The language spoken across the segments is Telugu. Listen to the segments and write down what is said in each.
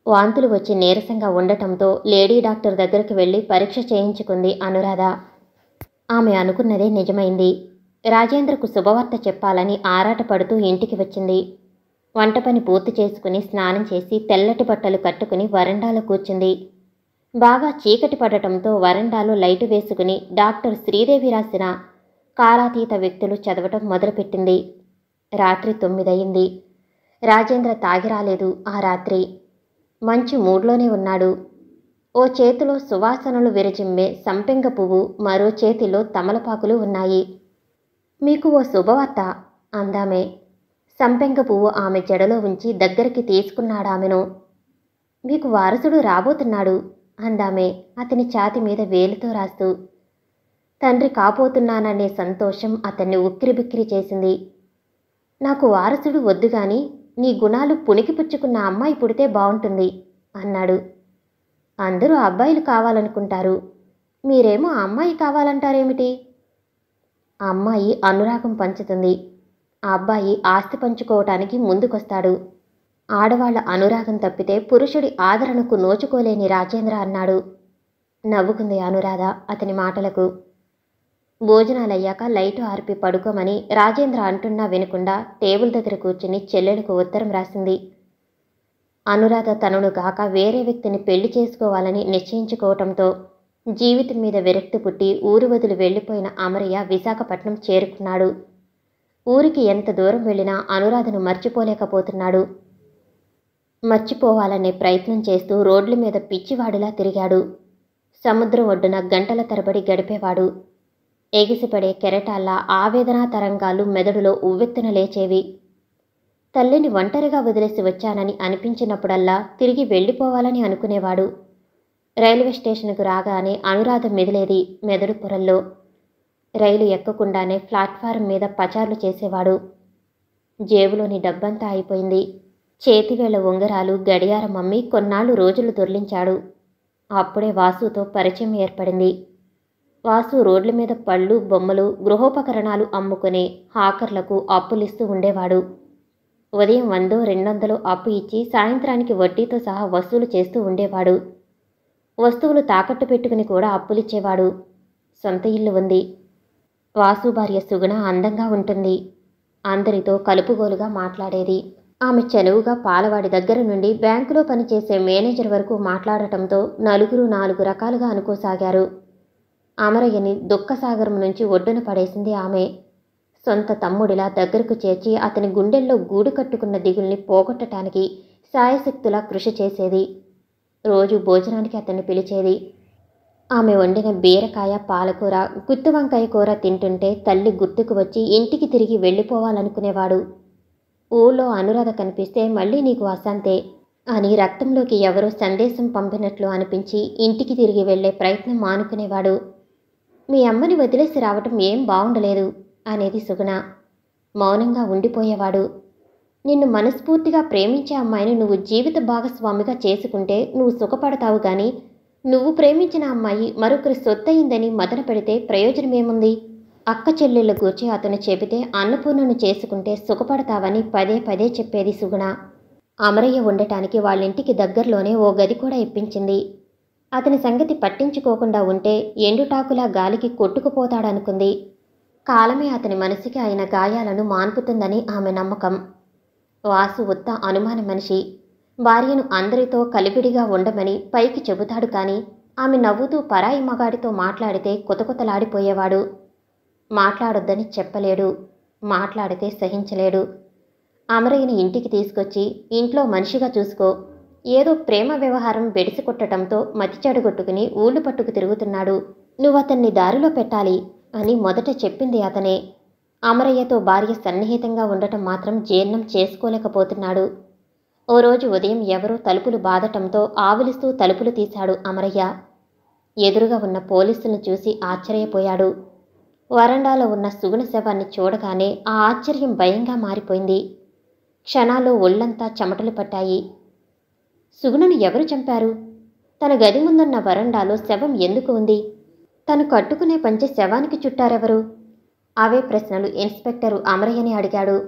వాంతులు వచ్చి నీరసంగా ఉండటంతో లేడీ డాక్టర్ దగ్గరికి వెళ్లి పరీక్ష చేయించుకుంది అనురాధ. ఆమె అనుకున్నదే నిజమైంది. రాజేంద్రకు శుభవార్త చెప్పాలని ఆరాటపడుతూ ఇంటికి వచ్చింది. వంట పని పూర్తి చేసుకుని స్నానం చేసి తెల్లటి బట్టలు కట్టుకుని వరండాలో కూర్చుంది. బాగా చీకటి పడటంతో వరండాలో లైటు వేసుకుని డాక్టర్ శ్రీదేవి రాసిన కాలాతీత వ్యక్తులు చదవటం మొదలుపెట్టింది. రాత్రి 9 అయింది. రాజేంద్ర తాగి రాలేదు ఆ రాత్రి. మంచి మూడ్లోనే ఉన్నాడు. ఓ చేతిలో సువాసనలు విరజిమ్మే సంపెంగ పువ్వు, మరో చేతిలో తమలపాకులు ఉన్నాయి. మీకు ఓ శుభవార్త అందామే. సంపెంగ పువ్వు ఆమె జడలో ఉంచి దగ్గరికి తీసుకున్నాడామెను. మీకు వారసుడు రాబోతున్నాడు అందామే అతని ఛాతి మీద వేలితో రాస్తూ. తండ్రి కాబోతున్నాననే సంతోషం అతన్ని ఉక్కిరిబిక్కిరి చేసింది. నాకు వారసుడు వద్దుగాని నీ గుణాలు పుణికిపుచ్చుకున్న అమ్మాయి పుడితే బావుంటుంది అన్నాడు. అందరూ అబ్బాయిలు కావాలనుకుంటారు, మీరేమో ఆ అమ్మాయి కావాలంటారేమిటి? ఆ అమ్మాయి అనురాగం పంచుతుంది. ఆ అబ్బాయి ఆస్తి పంచుకోవటానికి ముందుకొస్తాడు. ఆడవాళ్ల అనురాగం తప్పితే పురుషుడి ఆదరణకు నోచుకోలేని రాజేంద్ర అన్నాడు. నవ్వుకుంది అనురాధ అతని మాటలకు. భోజనాలయ్యాక లైటు ఆర్పి పడుకోమని రాజేంద్ర అంటున్నా వినకుండా టేబుల్ దగ్గర కూర్చుని చెల్లెలకు ఉత్తరం రాసింది. అనురాధ తనను కాక వేరే వ్యక్తిని పెళ్లి చేసుకోవాలని నిశ్చయించుకోవటంతో జీవితం మీద విరక్తి పుట్టి ఊరు వదిలి వెళ్లిపోయిన అమరయ్య విశాఖపట్నం చేరుకున్నాడు. ఊరికి ఎంత దూరం వెళ్ళినా అనురాధను మర్చిపోలేకపోతున్నాడు. మర్చిపోవాలనే ప్రయత్నం చేస్తూ రోడ్ల మీద పిచ్చివాడిలా తిరిగాడు. సముద్రం ఒడ్డున గంటల తరబడి గడిపేవాడు. ఎగిసిపడే కెరటాల్లా ఆవేదనా తరంగాలు మెదడులో ఉవ్వెత్తున లేచేవి. తల్లిని ఒంటరిగా వదిలేసి వచ్చానని అనిపించినప్పుడల్లా తిరిగి వెళ్ళిపోవాలని అనుకునేవాడు. రైల్వే స్టేషన్కు రాగానే అనురాధ మెదిలేది మెదడు పొరల్లో. రైలు ఎక్కకుండానే ప్లాట్ఫారం మీద పచార్లు చేసేవాడు. జేబులోని డబ్బంతా అయిపోయింది. చేతివేళ్ల ఉంగరాలు గడియారం అమ్మి కొన్నాళ్ళు రోజులు దొర్లించాడు. అప్పుడే వాసుతో పరిచయం ఏర్పడింది. వాసు రోడ్ల మీద పళ్ళు, బొమ్మలు, గృహోపకరణాలు అమ్ముకునే హాకర్లకు అప్పులిస్తూ ఉండేవాడు. ఉదయం 100-200 అప్పు ఇచ్చి సాయంత్రానికి వడ్డీతో సహా వసూలు చేస్తూ ఉండేవాడు. వస్తువులు తాకట్టు పెట్టుకుని కూడా అప్పులిచ్చేవాడు. సొంత ఇల్లు ఉంది. వాసు భార్య సుగుణ అందంగా ఉంటుంది. అందరితో కలుపుగోలుగా మాట్లాడేది. ఆమె చనువుగా పాలవాడి దగ్గర నుండి బ్యాంకులో పనిచేసే మేనేజర్ వరకు మాట్లాడటంతో నలుగురు 4 రకాలుగా అనుకోసాగారు. అమరయ్యని దుఃఖసాగరం నుంచి ఒడ్డున పడేసింది ఆమె. సొంత తమ్ముడిలా దగ్గరకు చేర్చి అతని గుండెల్లో గూడు కట్టుకున్న దిగుల్ని పోగొట్టడానికి శాయశక్తులా కృషి చేసేది. రోజు భోజనానికి అతన్ని పిలిచేది. ఆమె వండిన బీరకాయ, పాలకూర, గుత్తి వంకాయ కూర తింటుంటే తల్లి గుర్తుకు వచ్చి ఇంటికి తిరిగి వెళ్ళిపోవాలనుకునేవాడు. ఊళ్ళో అనురాధ కనిపిస్తే మళ్ళీ నీకు అశాంతే అని రక్తంలోకి ఎవరో సందేశం పంపినట్లు అనిపించి ఇంటికి తిరిగి వెళ్లే ప్రయత్నం మానుకునేవాడు. మీ అమ్మని వదిలేసి రావటం ఏం బావుండలేదు అనేది సుగుణ. మౌనంగా ఉండిపోయేవాడు. నిన్ను మనస్ఫూర్తిగా ప్రేమించే అమ్మాయిని నువ్వు జీవిత భాగస్వామిగా చేసుకుంటే నువ్వు సుఖపడతావు గాని నువ్వు ప్రేమించిన అమ్మాయి మరొకరి సొత్తయిందని మదన పెడితే ప్రయోజనమేముంది? అక్క చెల్లెళ్ళ గూర్చి అతను చెబితే అన్నపూర్ణను చేసుకుంటే సుఖపడతావని పదే పదే చెప్పేది సుగుణ. అమరయ్య ఉండటానికి వాళ్ళింటికి దగ్గరలోనే ఓ గది కూడా ఇప్పించింది. అతని సంగతి పట్టించుకోకుండా ఉంటే ఎండుటాకులా గాలికి కొట్టుకుపోతాడనుకుంది. కాలమే అతని మనసుకి అయిన గాయాలను మాన్పుతుందని ఆమె నమ్మకం. వాసు ఉత్త అనుమాన మనిషి. భార్యను అందరితో కలిపిడిగా ఉండమని పైకి చెబుతాడు కానీ ఆమె నవ్వుతూ పరాయి మగాడితో మాట్లాడితే కొతకొతలాడిపోయేవాడు. మాట్లాడొద్దని చెప్పలేడు. మాట్లాడితే సహించలేడు. అమరయ్యని ఇంటికి తీసుకొచ్చి ఇంట్లో మనిషిగా చూసుకో, ఏదో ప్రేమ వ్యవహారం బెడిసి కొట్టడంతో మతి చెడగొట్టుకుని ఊళ్ళు పట్టుకు తిరుగుతున్నాడు, నువ్వతన్ని దారిలో పెట్టాలి అని మొదట చెప్పింది అతనే. అమరయ్యతో భార్య సన్నిహితంగా ఉండటం మాత్రం జీర్ణం చేసుకోలేకపోతున్నాడు. ఓ రోజు ఉదయం ఎవరో తలుపులు బాదటంతో ఆవులిస్తూ తలుపులు తీశాడు అమరయ్య. ఎదురుగా ఉన్న పోలీసులను చూసి ఆశ్చర్యపోయాడు. వరండాలో ఉన్న సుగుణ శవాన్ని చూడగానే ఆ ఆశ్చర్యం భయంగా మారిపోయింది. క్షణాల్లో ఒళ్లంతా చెమటలు పట్టాయి. సుగుణను ఎవరు చంపారు? తన గది ముందున్న వరండాలో శవం ఎందుకు ఉంది? తను కట్టుకునే పంచె శవానికి చుట్టారెవరు? అవే ప్రశ్నలు ఇన్స్పెక్టరు అమరయ్యని అడిగాడు.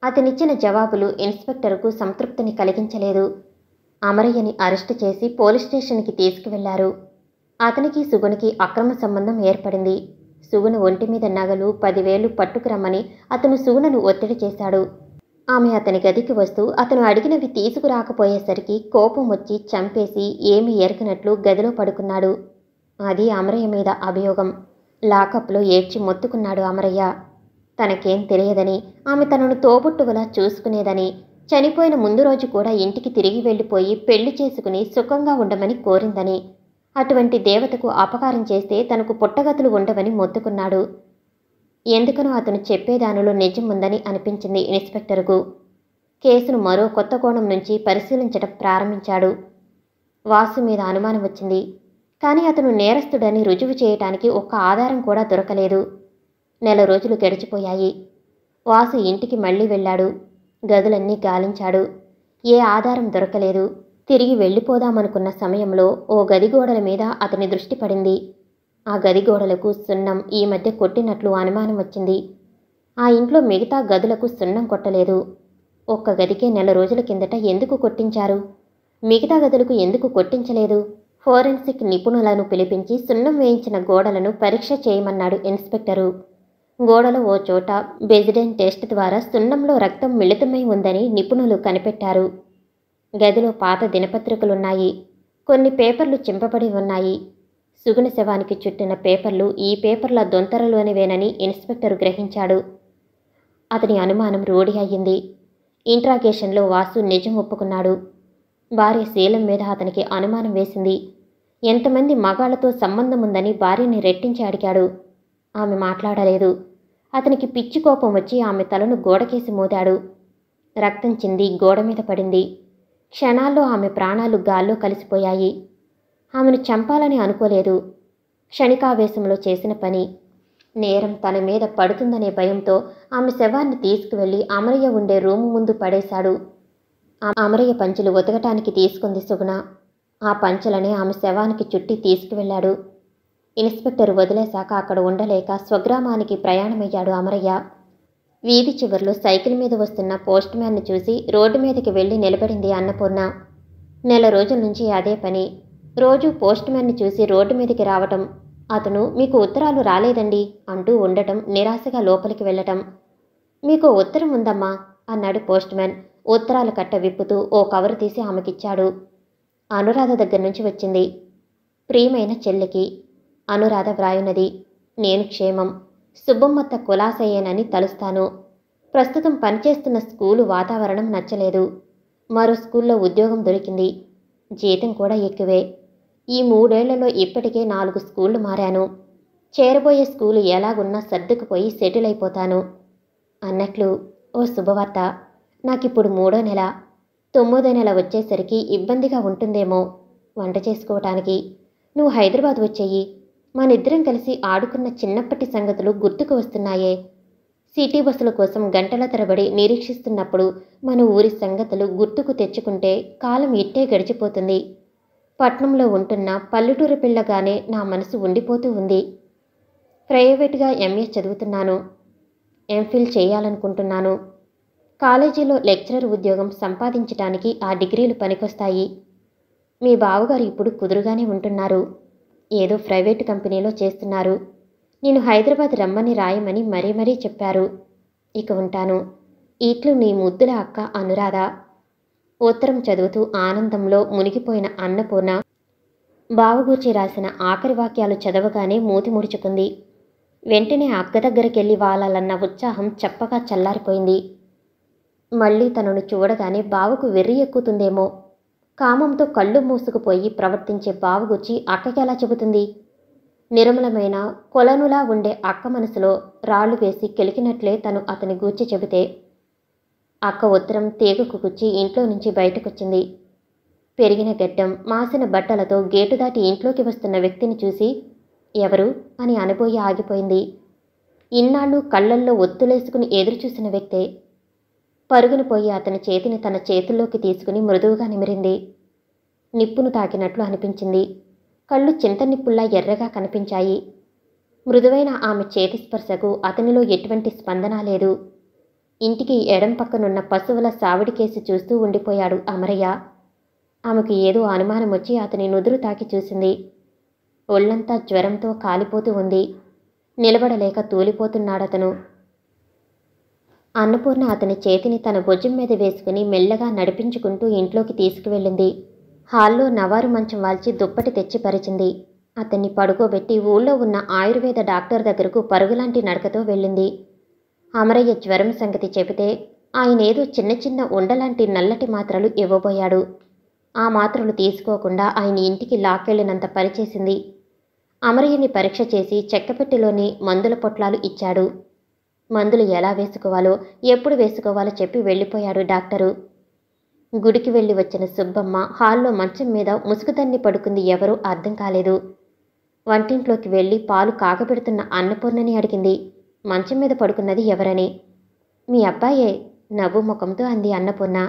అతనిచ్చిన జవాబులు ఇన్స్పెక్టరుకు సంతృప్తిని కలిగించలేదు. అమరయ్యని అరెస్టు చేసి పోలీస్ స్టేషన్కి తీసుకువెళ్లారు. అతనికి సుగుణకి అక్రమ సంబంధం ఏర్పడింది. సుగుణ ఒంటి మీద నగలు 10,000 పట్టుకురమ్మని అతను సుగుణను ఒత్తిడి చేశాడు. ఆమె అతని గదికి వస్తూ అతను అడిగినవి తీసుకురాకపోయేసరికి కోపం వచ్చి చంపేసి ఏమీ ఎరగనట్లు గదిలో పడుకున్నాడు. అది అమరయ్య మీద అభియోగం. లాకప్లో ఏడ్చి మొత్తుకున్నాడు అమరయ్య. తనకేం తెలియదని, ఆమె తనను తోబుట్టువలా చూసుకునేదని, చనిపోయిన ముందు రోజు కూడా ఇంటికి తిరిగి వెళ్ళిపోయి పెళ్లి చేసుకుని సుఖంగా ఉండమని కోరిందని, అటువంటి దేవతకు అపకారం చేస్తే తనకు పుట్టగతులు ఉండవని మొత్తుకున్నాడు. ఎందుకనో అతను చెప్పేదానిలో నిజం ఉందని అనిపించింది ఇన్స్పెక్టర్కు. కేసును మరో కొత్త కోణం నుంచి పరిశీలించడం ప్రారంభించాడు. వాసు మీద అనుమానం వచ్చింది. కానీ అతను నేరస్తుడని రుజువు చేయటానికి ఒక్క ఆధారం కూడా దొరకలేదు. నెల రోజులు గడిచిపోయాయి. వాసు ఇంటికి మళ్లీ వెళ్ళాడు. గదులన్నీ గాలించాడు. ఏ ఆధారం దొరకలేదు. తిరిగి వెళ్ళిపోదామనుకున్న సమయంలో ఓ గది గోడల మీద అతని దృష్టి పడింది. ఆ గది గోడలకు సున్నం ఈ మధ్య కొట్టినట్లు అనుమానం వచ్చింది. ఆ ఇంట్లో మిగతా గదులకు సున్నం కొట్టలేదు. ఒక్క గదికే నెల రోజుల కిందట ఎందుకు కొట్టించారు? మిగతా గదులకు ఎందుకు కొట్టించలేదు? ఫోరెన్సిక్ నిపుణులను పిలిపించి సున్నం వేయించిన గోడలను పరీక్ష చేయమన్నాడు ఇన్స్పెక్టరు. గోడలో ఓ చోట బెజిడెన్ టెస్ట్ ద్వారా సున్నంలో రక్తం మిళితమై ఉందని నిపుణులు కనిపెట్టారు. గదిలో పాత దినపత్రికలున్నాయి. కొన్ని పేపర్లు చింపబడి ఉన్నాయి. సుగుణ శవానికి చుట్టిన పేపర్లు ఈ పేపర్ల దొంతరలోనివేనని ఇన్స్పెక్టర్ గ్రహించాడు. అతని అనుమానం రూఢి అయ్యింది. ఇంట్రాగేషన్లో వాసు నిజం ఒప్పుకున్నాడు. భార్య శీలం మీద అతనికి అనుమానం వేసింది. ఎంతమంది మగాళ్లతో సంబంధం ఉందని భార్యని రెట్టించి అడిగాడు. ఆమె మాట్లాడలేదు. అతనికి పిచ్చి కోపం వచ్చి ఆమె తలను గోడకేసి మోదాడు. రక్తం చింది గోడ మీద పడింది. క్షణాల్లో ఆమె ప్రాణాలు గాల్లో కలిసిపోయాయి. ఆమెను చంపాలని అనుకోలేదు. క్షణికావేశంలో చేసిన పని. నేరం తన మీద పడుతుందనే భయంతో ఆమె శవాన్ని తీసుకువెళ్లి అమరయ్య ఉండే రూము ముందు పడేశాడు. అమరయ్య పంచెలు ఉతకటానికి తీసుకుంది సుగుణ. ఆ పంచెలనే ఆమె శవానికి చుట్టి తీసుకువెళ్లాడు. ఇన్స్పెక్టర్ వదిలేశాక అక్కడ ఉండలేక స్వగ్రామానికి ప్రయాణమయ్యాడు అమరయ్య. వీధి చివర్లో సైకిల్ మీద వస్తున్న పోస్ట్ మ్యాన్ను చూసి రోడ్డు మీదకి వెళ్లి నిలబడింది అన్నపూర్ణ. నెల రోజుల నుంచి అదే పని. రోజూ పోస్ట్ మ్యాన్ని చూసి రోడ్డు మీదకి రావటం, అతను మీకు ఉత్తరాలు రాలేదండి అంటూ ఉండటం, నిరాశగా లోపలికి వెళ్ళటం. మీకు ఉత్తరం ఉందమ్మా అన్నాడు పోస్ట్ మ్యాన్ ఉత్తరాల కట్ట విప్పుతూ ఓ కవరు తీసి ఆమెకిచ్చాడు. అనురాధ దగ్గర నుంచి వచ్చింది. ప్రియమైన చెల్లికి అనురాధ వ్రాయున్నది. నేను క్షేమం. సుబ్బమ్మత్త కులాసయ్యేనని తలుస్తాను. ప్రస్తుతం పనిచేస్తున్న స్కూలు వాతావరణం నచ్చలేదు. మరో స్కూల్లో ఉద్యోగం దొరికింది. జీతం కూడా ఎక్కువే. ఈ 3 ఏళ్లలో ఇప్పటికే 4 స్కూళ్లు మారాను. చేరబోయే స్కూలు ఎలాగున్నా సర్దుకుపోయి సెటిల్ అయిపోతాను. అన్నట్లు ఓ శుభవార్త. నాకిప్పుడు 3వ నెల. 9వ నెల వచ్చేసరికి ఇబ్బందిగా ఉంటుందేమో వంట చేసుకోవటానికి. నువ్వు హైదరాబాద్ వచ్చేయి. మనిద్దరం కలిసి ఆడుకున్న చిన్నప్పటి సంగతులు గుర్తుకు వస్తున్నాయే. సిటీ బస్సుల కోసం గంటల తరబడి నిరీక్షిస్తున్నప్పుడు మన ఊరి సంగతులు గుర్తుకు తెచ్చుకుంటే కాలం ఇట్టే గడిచిపోతుంది. పట్నంలో ఉంటున్న పల్లెటూరు పిల్లగానే నా మనసు ఉండిపోతూ ఉంది. ప్రైవేట్గా ఎంఏ చదువుతున్నాను. ఎంఫిల్ చేయాలనుకుంటున్నాను. కాలేజీలో లెక్చరర్ ఉద్యోగం సంపాదించటానికి ఆ డిగ్రీలు పనికొస్తాయి. మీ బావగారు ఇప్పుడు కుదురుగానే ఉంటున్నారు. ఏదో ప్రైవేటు కంపెనీలో చేస్తున్నారు. నేను హైదరాబాద్ రమ్మని రాయమని మరీ చెప్పారు. ఇక ఉంటాను. ఇట్లు నీ ముద్దుల అక్క అనురాధ. ఉత్తరం చదువుతూ ఆనందంలో మునిగిపోయిన అన్నపూర్ణ బావగూర్చి రాసిన ఆఖరి వాక్యాలు చదవగానే మూతి ముడుచుకుంది. వెంటనే అక్క దగ్గరికెళ్ళి వాలాలన్న ఉత్సాహం చప్పగా చల్లారిపోయింది. మళ్ళీ తనను చూడగానే బావకు వెర్రి ఎక్కుతుందేమో. కామంతో కళ్ళు మూసుకుపోయి ప్రవర్తించే బావగూర్చి అక్కకెలా చెబుతుంది? నిర్మలమైన కొలనులా ఉండే అక్క మనసులో రాళ్లు వేసి కెలికినట్లే తను అతని గూర్చి చెబితే. అక్క ఉత్తరం తీగకు గుచ్చి ఇంట్లో నుంచి బయటకొచ్చింది. పెరిగిన గడ్డం, మాసిన బట్టలతో గేటు దాటి ఇంట్లోకి వస్తున్న వ్యక్తిని చూసి ఎవరు అని అనబోయి ఆగిపోయింది. ఇన్నాళ్ళు కళ్లల్లో ఒత్తులేసుకుని ఎదురుచూసిన వ్యక్తే. పరుగును పోయి అతని చేతిని తన చేతుల్లోకి తీసుకుని మృదువుగా నిమిరింది. నిప్పును తాకినట్లు అనిపించింది. కళ్ళు చింతనిప్పుల్లా ఎర్రగా కనిపించాయి. మృదువైన ఆమె చేతి స్పర్శకు అతనిలో ఎటువంటి స్పందన లేదు. ఇంటికి ఎడం పక్కనున్న పశువుల సావిడి కేసి చూస్తూ ఉండిపోయాడు అమరయ్య. ఆమెకు ఏదో అనుమానం వచ్చి అతని నుదురు తాకి చూసింది. ఒళ్ళంతా జ్వరంతో కాలిపోతూ ఉంది. నిలబడలేక తూలిపోతున్నాడతను. అన్నపూర్ణ అతని చేతిని తన భుజం మీద వేసుకుని మెల్లగా నడిపించుకుంటూ ఇంట్లోకి తీసుకువెళ్ళింది. హాల్లో నవారు మంచం వాల్చి దుప్పటి తెచ్చి పరిచింది. అతన్ని పడుకోబెట్టి ఊళ్ళో ఉన్న ఆయుర్వేద డాక్టర్ దగ్గరకు పరుగులాంటి నడకతో వెళ్ళింది. అమరయ్య జ్వరం సంగతి చెబితే ఆయనేదో చిన్న చిన్న ఉండలాంటి నల్లటి మాత్రలు ఇవ్వబోయాడు. ఆ మాత్రలు తీసుకోకుండా ఆయన ఇంటికి లాక్కెళ్లినంత పనిచేసింది. అమరయ్యని పరీక్ష చేసి చెక్కపెట్టెలోని మందుల పొట్లాలు ఇచ్చాడు. మందులు ఎలా వేసుకోవాలో ఎప్పుడు వేసుకోవాలో చెప్పి వెళ్ళిపోయాడు డాక్టరు. గుడికి వెళ్ళి వచ్చిన సుబ్బమ్మ హాల్లో మంచం మీద ముసుగుతన్ని పడుకుంది. ఎవరూ అర్థం కాలేదు. వంటింట్లోకి వెళ్ళి పాలు కాగబెడుతున్న అన్నపూర్ణని అడిగింది మంచం మీద పడుకున్నది ఎవరని. మీ అబ్బాయే నవ్వు ముఖంతో అంది అన్నపూర్ణ.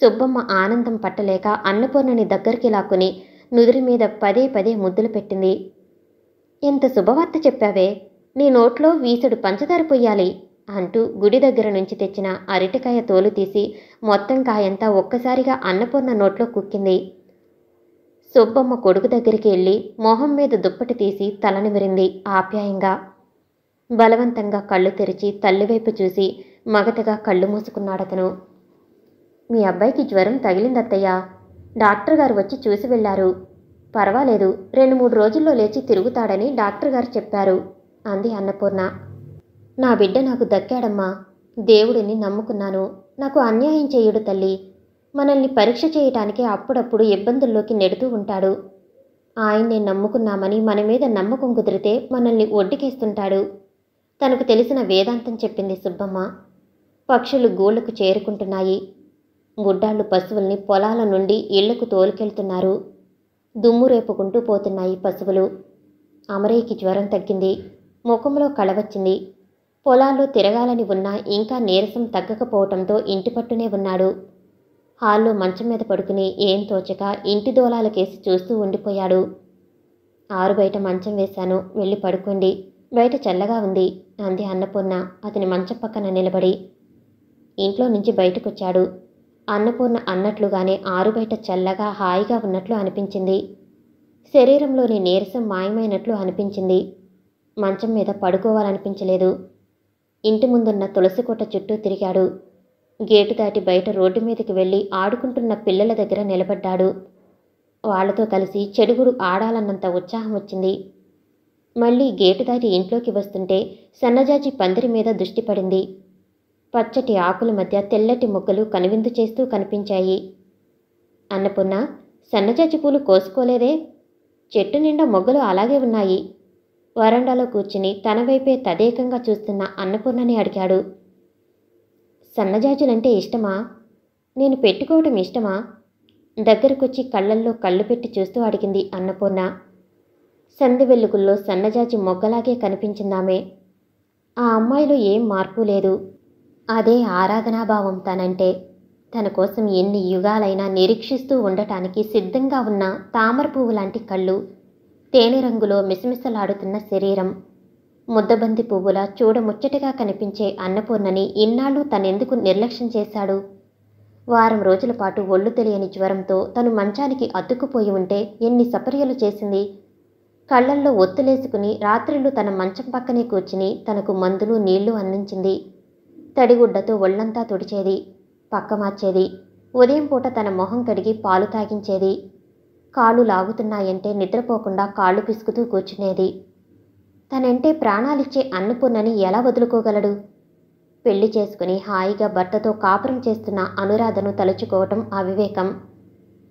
సుబ్బమ్మ ఆనందం పట్టలేక అన్నపూర్ణని దగ్గరికి లాక్కుని నుదురి మీద పదే పదే ముద్దులు పెట్టింది. ఎంత శుభవార్త చెప్పావే, నీ నోట్లో వీసుడు పంచదార పొయ్యాలి అంటూ గుడి దగ్గర నుంచి తెచ్చిన అరటికాయ తోలు తీసి మొత్తం కాయంతా ఒక్కసారిగా అన్నపూర్ణ నోట్లో కుక్కింది. సుబ్బమ్మ కొడుకు దగ్గరికి వెళ్ళి మొహం మీద దుప్పటి తీసి తలనిమిరింది ఆప్యాయంగా. బలవంతంగా కళ్ళు తెరిచి తల్లివైపు చూసి మగతగా కళ్ళు మూసుకున్నాడతను. మీ అబ్బాయికి జ్వరం తగిలిందత్తయ్యా, డాక్టర్ గారు వచ్చి చూసి వెళ్లారు. పర్వాలేదు, 2-3 రోజుల్లో లేచి తిరుగుతాడని డాక్టర్ గారు చెప్పారు అంది అన్నపూర్ణ. నా బిడ్డ నాకు దక్కాడమ్మా, దేవుడిని నమ్ముకున్నాను. నాకు అన్యాయం చేయుడు తల్లి. మనల్ని పరీక్ష చేయటానికి అప్పుడప్పుడు ఇబ్బందుల్లోకి నెడుతూ ఉంటాడు. ఆయన్నే నమ్ముకున్నామని మన మీద నమ్మకం కుదిరితే మనల్ని ఒడ్డుకేస్తుంటాడు. తనకు తెలిసిన వేదాంతం చెప్పింది సుబ్బమ్మ. పక్షులు గూళ్లకు చేరుకుంటున్నాయి. గుడ్డాళ్ళు పశువుల్ని పొలాల నుండి ఇళ్లకు తోలుకెళ్తున్నారు. దుమ్ము రేపుకుంటూ పోతున్నాయి పశువులు. అమరయ్యకి జ్వరం తగ్గింది. ముఖంలో కళవచ్చింది. పొలాల్లో తిరగాలని ఉన్నా ఇంకా నీరసం తగ్గకపోవటంతో ఇంటి పట్టునే ఉన్నాడు. హాల్లో మంచం మీద పడుకుని ఏం తోచక ఇంటి దోలాలకేసి చూస్తూ ఉండిపోయాడు. ఆరు బయట మంచం వేశాను, వెళ్ళి పడుకోండి, బయట చల్లగా ఉంది అంది అన్నపూర్ణ అతని మంచం పక్కన నిలబడి. ఇంట్లో నుంచి బయటకొచ్చాడు. అన్నపూర్ణ అన్నట్లుగానే ఆరు బయట చల్లగా హాయిగా ఉన్నట్లు అనిపించింది. శరీరంలోని నీరసం మాయమైనట్లు అనిపించింది. మంచం మీద పడుకోవాలనిపించలేదు. ఇంటి ముందున్న తులసి కోట చుట్టూ తిరిగాడు. గేటు దాటి బయట రోడ్డు మీదకి వెళ్ళి ఆడుకుంటున్న పిల్లల దగ్గర నిలబడ్డాడు. వాళ్లతో కలిసి చెడుగుడు ఆడాలన్నంత ఉత్సాహం వచ్చింది. మళ్ళీ గేటు దాటి ఇంట్లోకి వస్తుంటే సన్నజాజి పందిరి మీద దృష్టి పడింది. పచ్చటి ఆకుల మధ్య తెల్లటి మొగ్గలు కనువిందు చేస్తూ కనిపించాయి. అన్నపూర్ణ, సన్నజాజి పూలు కోసుకోలేదే? చెట్టు నిండా మొగ్గలు అలాగే ఉన్నాయి. వరండాలో కూర్చుని తన వైపే తదేకంగా చూస్తున్న అన్నపూర్ణని అడిగాడు. సన్నజాజులంటే ఇష్టమా? నేను పెట్టుకోవటం ఇష్టమా? దగ్గరకొచ్చి కళ్ళల్లో కళ్ళు పెట్టి చూస్తూ అడిగింది అన్నపూర్ణ. సంధి వెలుగుల్లో సన్నజాజి మొగ్గలాగే కనిపించిందామె. ఆ అమ్మాయిలో ఏం మార్పు లేదు. అదే ఆరాధనాభావం తనంటే. తన కోసం ఎన్ని యుగాలైనా నిరీక్షిస్తూ ఉండటానికి సిద్ధంగా ఉన్న తామర పువ్వు లాంటి కళ్ళు, తేనె రంగులో మిసమిసలాడుతున్న శరీరం, ముద్దబంతి పువ్వులా చూడముచ్చటగా కనిపించే అన్నపూర్ణని ఇన్నాళ్ళు తనెందుకు నిర్లక్ష్యం చేశాడు? వారం రోజుల పాటు ఒళ్ళు తెలియని జ్వరంతో తను మంచానికి అతుక్కుపోయి ఉంటే ఎన్ని సపర్యలు చేసింది. కళ్లల్లో ఒత్తులేసుకుని రాత్రిళ్ళు తన మంచం పక్కనే కూర్చుని తనకు మందులు నీళ్లు అందించింది. తడిగుడ్డతో ఒళ్లంతా తుడిచేది, పక్క మార్చేది. ఉదయం పూట తన మొహం కడిగి పాలు తాగించేది. కాళ్ళు లాగుతున్నాయంటే నిద్రపోకుండా కాళ్ళు పిసుకుతూ కూర్చునేది. తనంటే ప్రాణాలిచ్చే అన్నపూర్ణని ఎలా వదులుకోగలడు? పెళ్లి చేసుకుని హాయిగా భర్తతో కాపురం చేస్తున్న అనురాధను తలుచుకోవటం అవివేకం.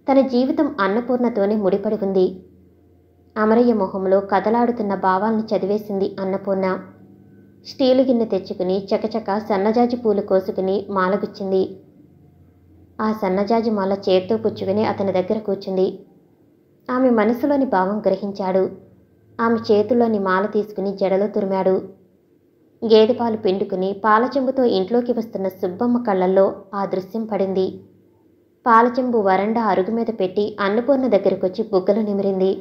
తన జీవితం అన్నపూర్ణతోనే ముడిపడి ఉంది. అమరయ్య మొహంలో కదలాడుతున్న భావాల్ని చదివేసింది అన్నపూర్ణ. స్టీలు గిన్నె తెచ్చుకుని చకచక సన్నజాజి పూలు కోసుకుని మాలగుచ్చింది. ఆ సన్నజాజి మాల చేత్తో పుచ్చుకుని అతని దగ్గర కూర్చుంది. ఆమె మనసులోని భావం గ్రహించాడు. ఆమె చేతుల్లోని మాల తీసుకుని జడలో తురిమాడు. గేదెపాలు పిండుకుని పాలచెంబుతో ఇంట్లోకి వస్తున్న సుబ్బమ్మ కళ్ళల్లో ఆ దృశ్యం పడింది. పాలచెంబు వరండా అరుగు మీద పెట్టి అన్నపూర్ణ దగ్గరకొచ్చి బుగ్గలు నిమిరింది.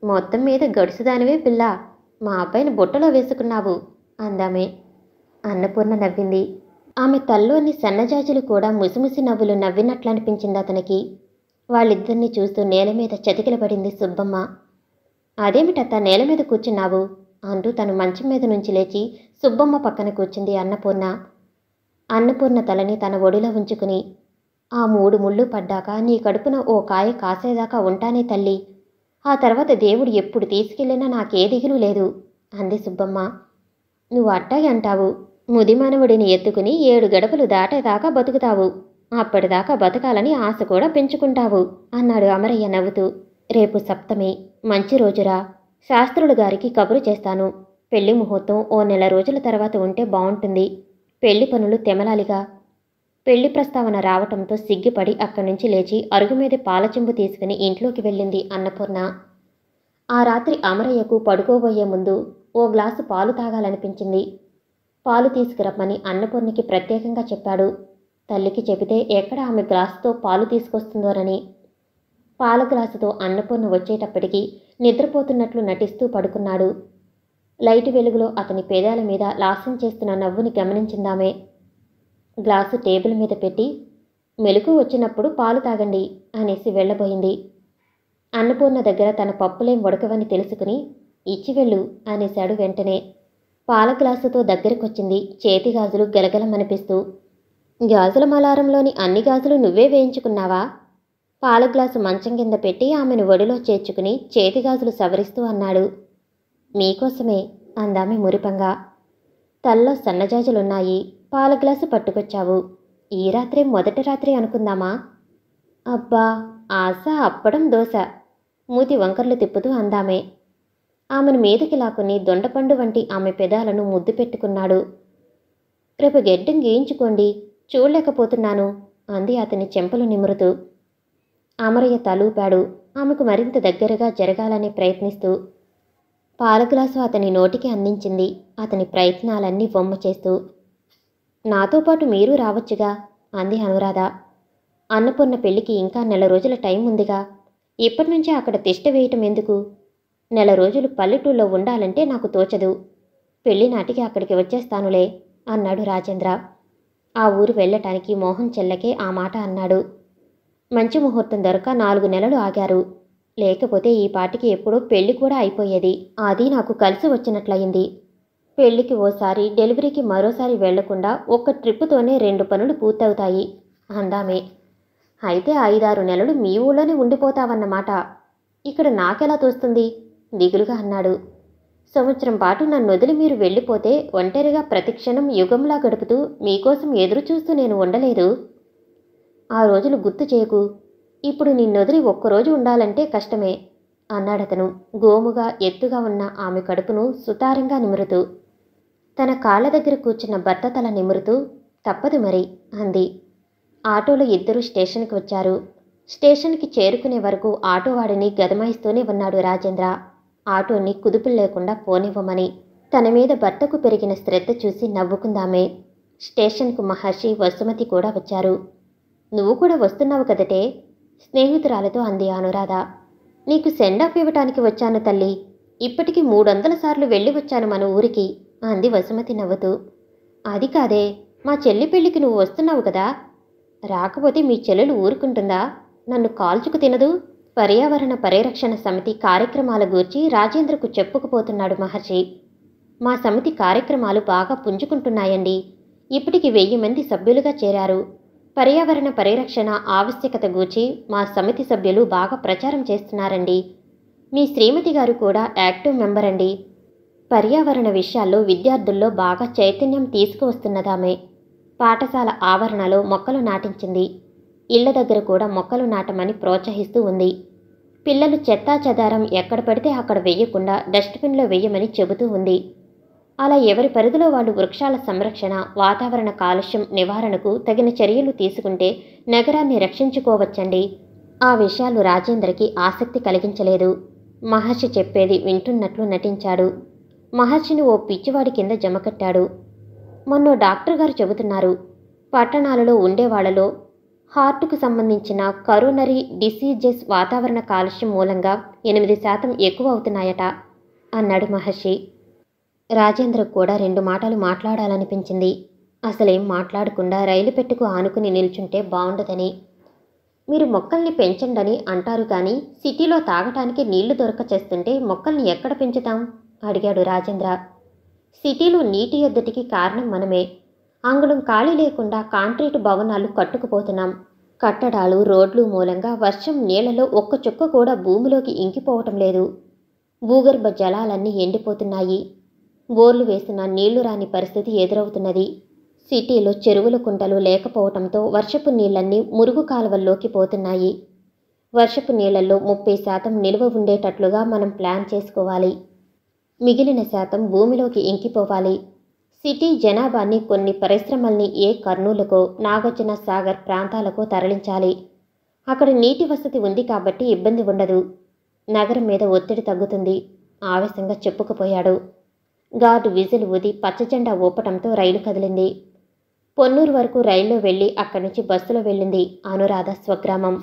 మొత్తం మీద గడుసుదానివే పిల్ల, మా అబ్బాయిని బుట్టలో వేసుకున్నావు అందామే. అన్నపూర్ణ నవ్వింది. ఆమె తల్లోని సన్నజాజులు కూడా ముసిముసి నవ్వులు నవ్వినట్లనిపించింది అతనికి. వాళ్ళిద్దరినీ చూస్తూ నేల మీద చతికిలబడింది సుబ్బమ్మ. అదేమిటత్తా నేల మీద కూర్చున్నావు అంటూ తను మంచం మీద నుంచి లేచి సుబ్బమ్మ పక్కన కూర్చుంది అన్నపూర్ణ. అన్నపూర్ణ తలని తన ఒడిలో ఉంచుకుని, ఆ 3 ముళ్ళు పడ్డాక నీ కడుపున ఓ కాయ కాసేదాకా ఉంటానే తల్లి. ఆ తర్వాత దేవుడు ఎప్పుడు తీసుకెళ్ళినా నాకే దిగులు లేదు అంది సుబ్బమ్మ. నువ్వు అట్టాగే అంటావు. ముదిమానవుడిని ఎత్తుకుని 7 గడపలు దాటేదాకా బతుకుతావు. అప్పటిదాకా బతకాలని ఆశ కూడా పెంచుకుంటావు అన్నాడు అమరయ్య నవ్వుతూ. రేపు సప్తమి, మంచి రోజురా. శాస్త్రులు గారికి కబురు చేస్తాను. పెళ్లి ముహూర్తం ఓ నెల రోజుల తర్వాత ఉంటే బావుంటుంది. పెళ్లి పనులు తెమలాలిగా. పెళ్లి ప్రస్తావన రావటంతో సిగ్గిపడి అక్కడి నుంచి లేచి అరుగుమీద పాలచెంబు తీసుకుని ఇంట్లోకి వెళ్ళింది అన్నపూర్ణ. ఆ రాత్రి అమరయ్యకు పడుకోబోయే ముందు ఓ గ్లాసు పాలు తాగాలనిపించింది. పాలు తీసుకురమ్మని అన్నపూర్ణకి ప్రత్యేకంగా చెప్పాడు. తల్లికి చెబితే ఎక్కడ ఆమె గ్లాసుతో పాలు తీసుకొస్తుందోనని. పాల గ్లాసుతో అన్నపూర్ణ వచ్చేటప్పటికి నిద్రపోతున్నట్లు నటిస్తూ పడుకున్నాడు. లైటు వెలుగులో అతని పేదాల మీద లాస్యం చేస్తున్న నవ్వుని గమనించిందామే. గ్లాసు టేబుల్ మీద పెట్టి, మెలకు వచ్చినప్పుడు పాలు తాగండి అనేసి వెళ్ళబోయింది. అన్నపూర్ణ దగ్గర తన పప్పులేం ఉడకవని తెలుసుకుని, ఇచ్చి వెళ్ళు అనేశాడు వెంటనే. పాల గ్లాసుతో దగ్గరకొచ్చింది, చేతి గాజులు గలగలమనిపిస్తూ. గాజుల మలారంలోని అన్ని గాజులు నువ్వే వేయించుకున్నావా? పాల గ్లాసు మంచం కింద పెట్టి ఆమెను ఒడిలో చేర్చుకుని చేతిగాజులు సవరిస్తూ అన్నాడు. మీకోసమే అందామె మురిపంగా. తల్లో సన్నజాజులున్నాయి. పాల గ్లాసు పట్టుకొచ్చావు. ఈ రాత్రే మొదటి రాత్రి అనుకుందామా? అబ్బా, ఆశ అప్పడం దోశ. మూతి వంకర్లు తిప్పుతూ అందామే. ఆమెను మీదకి లాక్కుని దొండపండు వంటి ఆమె పెదాలను ముద్దు పెట్టుకున్నాడు. రేపు గెడ్డం గీయించుకోండి, చూడలేకపోతున్నాను అంది అతని చెంపలు నిమురుతూ. అమరయ్య తలూపాడు, ఆమెకు మరింత దగ్గరగా జరగాలని ప్రయత్నిస్తూ. పాల గ్లాసు అతని నోటికి అందించింది, అతని ప్రయత్నాలన్నీ వమ్ము చేస్తూ. నాతో పాటు మీరు రావచ్చుగా అంది అనురాధ. అన్నపూర్ణ పెళ్లికి ఇంకా నెల రోజుల టైం ఉందిగా. ఇప్పటి నుంచే అక్కడ తిష్ట వేయటం ఎందుకు? నెల రోజులు పల్లెటూళ్ళలో ఉండాలంటే నాకు తోచదు. పెళ్లి నాటికి అక్కడికి వచ్చేస్తానులే అన్నాడు రాజేంద్ర. ఆ ఊరు వెళ్ళటానికి మోహన్ చెల్లకే ఆ మాట అన్నాడు. మంచి ముహూర్తం దొరక 4 నెలలు ఆగారు. లేకపోతే ఈ పాటికి ఎప్పుడో పెళ్లి కూడా అయిపోయేది. అది నాకు కలిసి వచ్చినట్లయింది. పెళ్లికి ఓసారి, డెలివరీకి మరోసారి వెళ్లకుండా ఒక్క ట్రిప్పుతోనే 2 పనులు పూర్తవుతాయి అందామే. అయితే 5-6 నెలలు మీ ఊళ్ళోనే ఉండిపోతావన్నమాట. ఇక్కడ నాకెలా తోస్తుంది దిగులుగా అన్నాడు. సంవత్సరం పాటు నన్ను వదిలి మీరు వెళ్ళిపోతే ఒంటరిగా ప్రతిక్షణం యుగంలా గడుపుతూ మీకోసం ఎదురు చూస్తూ నేను ఉండలేదు. ఆ రోజులు గుర్తు చేయకు. ఇప్పుడు నిన్నొదిలి ఒక్కరోజు ఉండాలంటే కష్టమే అన్నాడతను గోముగా ఎత్తుగా ఉన్న ఆమె కడుపును సుతారంగా నిమురుతూ. తన కాళ్ల దగ్గర కూర్చున్న భర్త తల నిమురుతూ, తప్పదు మరి అంది. ఆటోలో ఇద్దరూ స్టేషన్కి వచ్చారు. స్టేషన్కి చేరుకునే వరకు ఆటోవాడిని గదమాయిస్తూనే ఉన్నాడు రాజేంద్ర, ఆటోని కుదుపులు లేకుండా పోనివ్వమని. తన మీద భర్తకు పెరిగిన శ్రద్ధ చూసి నవ్వుకుందామే. స్టేషన్కు మహర్షి, వసుమతి కూడా వచ్చారు. నువ్వు కూడా వస్తున్నావు కదటే స్నేహితురాలతో అంది అనురాధ. నీకు సెండాఫ్ ఇవ్వటానికి వచ్చాను తల్లి. ఇప్పటికి 300 సార్లు వెళ్ళి వచ్చాను మన ఊరికి అంది వసుమతి నవ్వుతూ. అది కాదే, మా చెల్లి పెళ్లికి నువ్వు వస్తున్నావు కదా. రాకపోతే మీ చెల్లెలు ఊరుకుంటుందా? నన్ను కాల్చుకు తినదు. పర్యావరణ పరిరక్షణ సమితి కార్యక్రమాల గూర్చి రాజేంద్రకు చెప్పుకుపోతున్నాడు మహర్షి. మా సమితి కార్యక్రమాలు బాగా పుంజుకుంటున్నాయండి. ఇప్పటికి 1000 మంది సభ్యులుగా చేరారు. పర్యావరణ పరిరక్షణ ఆవశ్యకత గూర్చి మా సమితి సభ్యులు బాగా ప్రచారం చేస్తున్నారండి. మీ శ్రీమతి గారు కూడా యాక్టివ్ మెంబర్ అండి. పర్యావరణ విషయాల్లో విద్యార్థుల్లో బాగా చైతన్యం తీసుకువస్తున్నదామే. పాఠశాల ఆవరణలో మొక్కలు నాటించింది. ఇళ్ల దగ్గర కూడా మొక్కలు నాటమని ప్రోత్సహిస్తూ ఉంది. పిల్లలు చెత్తా చెదారం ఎక్కడ పడితే అక్కడ వెయ్యకుండా డస్ట్బిన్లో వెయ్యమని చెబుతూ ఉంది. అలా ఎవరి పరిధిలో వాళ్ళు వృక్షాల సంరక్షణ, వాతావరణ కాలుష్యం నివారణకు తగిన చర్యలు తీసుకుంటే నగరాన్ని రక్షించుకోవచ్చండి. ఆ విషయాలు రాజేంద్రకి ఆసక్తి కలిగించలేదు. మహర్షి చెప్పేది వింటున్నట్లు నటించాడు. మహర్షిని ఓ పిచ్చివాడి కింద జమకట్టాడు. మొన్నో డాక్టర్ గారు చెబుతున్నారు, పట్టణాలలో ఉండేవాళ్లలో హార్టుకు సంబంధించిన కరోనరీ డిసీజెస్ వాతావరణ కాలుష్యం మూలంగా 8% ఎక్కువ అవుతున్నాయట అన్నాడు మహర్షి. రాజేంద్ర కూడా 2 మాటలు మాట్లాడాలనిపించింది. అసలేం మాట్లాడకుండా రైలు పెట్టుకు ఆనుకుని నిల్చుంటే బావుండదని. మీరు మొక్కల్ని పెంచండని అంటారు కానీ సిటీలో తాగటానికి నీళ్లు దొరక చేస్తుంటే మొక్కల్ని ఎక్కడ పెంచుతాం అడిగాడు రాజేంద్ర. సిటీలో నీటి ఎద్దటికి కారణం మనమే. అంగుళం ఖాళీ లేకుండా కాంక్రీటు భవనాలు కట్టుకుపోతున్నాం. కట్టడాలు, రోడ్లు మూలంగా వర్షం నీళ్లలో ఒక్క చుక్క కూడా భూమిలోకి ఇంకిపోవటం లేదు. భూగర్భ జలాలన్నీ ఎండిపోతున్నాయి. బోర్లు వేసిన నీళ్లు రాని పరిస్థితి ఎదురవుతున్నది. సిటీలో చెరువుల కుంటలు లేకపోవటంతో వర్షపు నీళ్లన్నీ మురుగు కాలువల్లోకి పోతున్నాయి. వర్షపు నీళ్లలో 30% నిల్వ ఉండేటట్లుగా మనం ప్లాన్ చేసుకోవాలి. మిగిలిన శాతం భూమిలోకి ఇంకిపోవాలి. సిటీ జనాభాని కొన్ని పరిశ్రమల్ని కర్నూలుకో, నాగార్జున సాగర్ ప్రాంతాలకో తరలించాలి. అక్కడ నీటి వసతి ఉంది కాబట్టి ఇబ్బంది ఉండదు. నగరం మీద ఒత్తిడి తగ్గుతుంది ఆవేశంగా చెప్పుకుపోయాడు. గార్డు విజిల్ ఊది పచ్చజెండా ఊపటంతో రైలు కదిలింది. పొన్నూరు వరకు రైల్లో వెళ్ళి అక్కడి నుంచి బస్సులో వెళ్ళింది అనురాధ స్వగ్రామం.